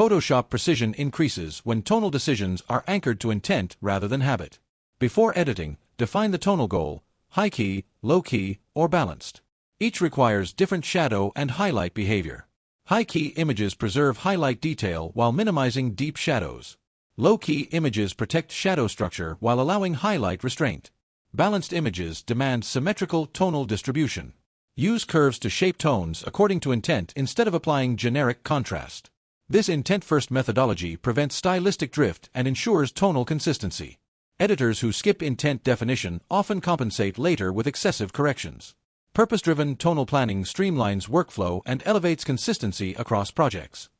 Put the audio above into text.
Photoshop precision increases when tonal decisions are anchored to intent rather than habit. Before editing, define the tonal goal: high key, low key, or balanced. Each requires different shadow and highlight behavior. High-key images preserve highlight detail while minimizing deep shadows. Low-key images protect shadow structure while allowing highlight restraint. Balanced images demand symmetrical tonal distribution. Use curves to shape tones according to intent instead of applying generic contrast. This intent-first methodology prevents stylistic drift and ensures tonal consistency. Editors who skip intent definition often compensate later with excessive corrections. Purpose-driven tonal planning streamlines workflow and elevates consistency across projects.